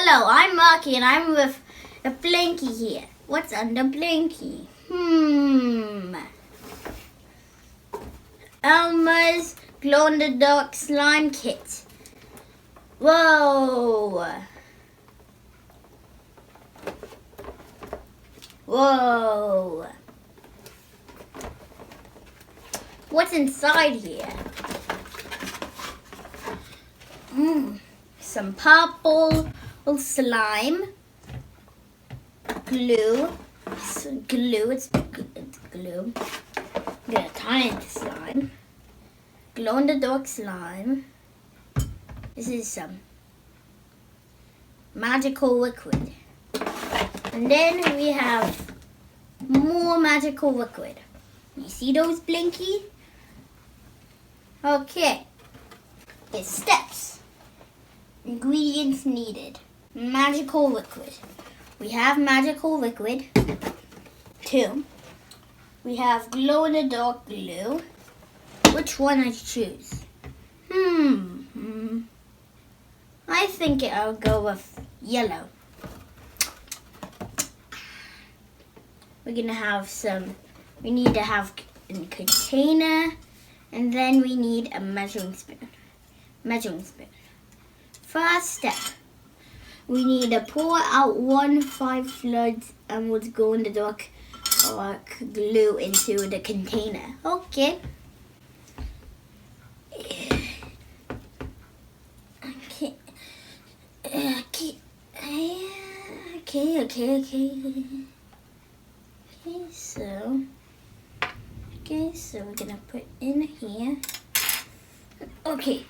Hello, I'm Merckee and I'm with a Blinky here. What's under Blinky? Elmer's glow-in-the-dark slime kit. Whoa! Whoa! What's inside here? Some purple slime, glue. It's glue. I'm gonna tie it into slime. Glow-in-the-dark slime. This is some magical liquid. And then we have more magical liquid. You see those, Blinky? Okay. It's steps. Ingredients needed. Magical liquid. We have magical liquid. 2. We have glow-in-the-dark glue. Which one I choose? I think I'll go with yellow. We're gonna have we need to have a container, and then we need a measuring spoon. First step, we need to pour out 1/5 floods and we'll go in the dark glue into the container. Okay. Okay, so we're gonna put in here. Okay.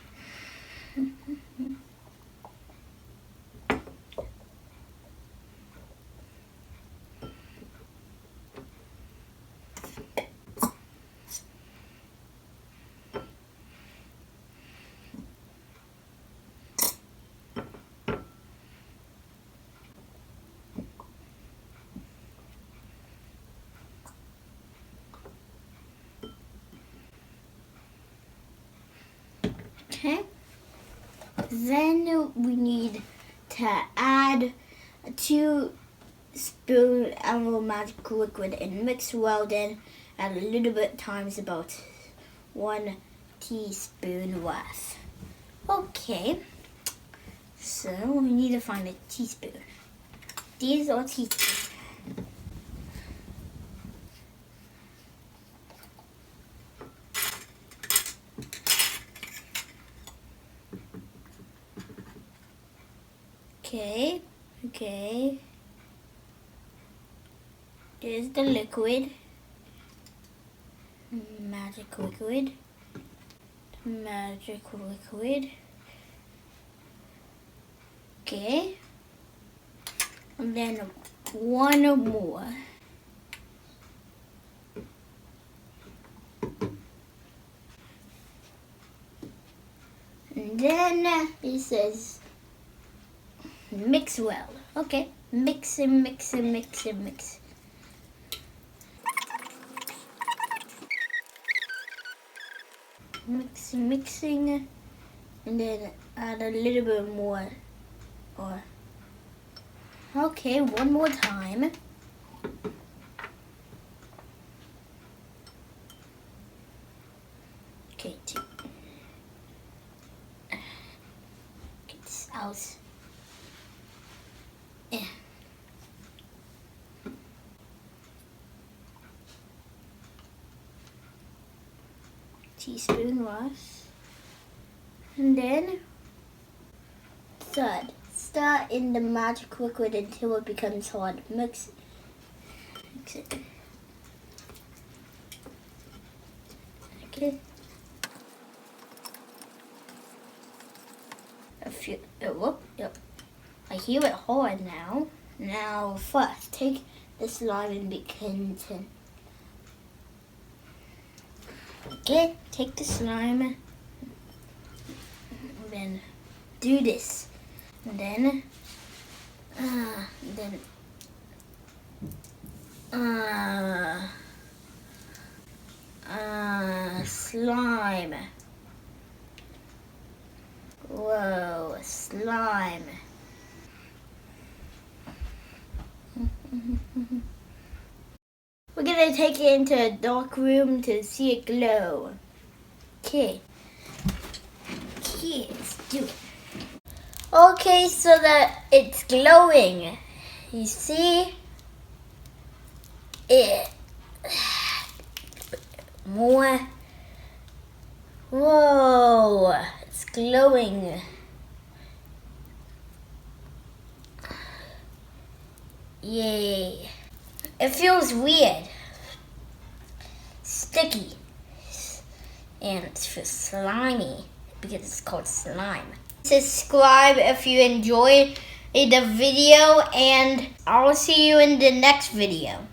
Okay, then we need to add 2 spoons of magic liquid and mix well, then add a little bit times about 1 teaspoon worth. Okay, so we need to find a teaspoon. These are teaspoons. Okay. There's the liquid. Magic liquid. Okay. And then 1 more. And then it says mix well. Okay, mix. Mixing, and then add a little bit more. Okay, 1 more time. Okay, get this out. Teaspoon worth. And then stir in the magic liquid until it becomes hard. Mix it. Okay. Yep. I hear it hard now. Now first, take the slime and begin to. Okay, take the slime, and then do this, and then slime. Whoa, slime. We're gonna take it into a dark room to see it glow. Okay, let's do it. Okay, so that it's glowing. You see? It. More. Whoa, it's glowing. Yay. It feels weird. Sticky. And it feels slimy because it's called slime. Subscribe if you enjoyed the video, and I'll see you in the next video.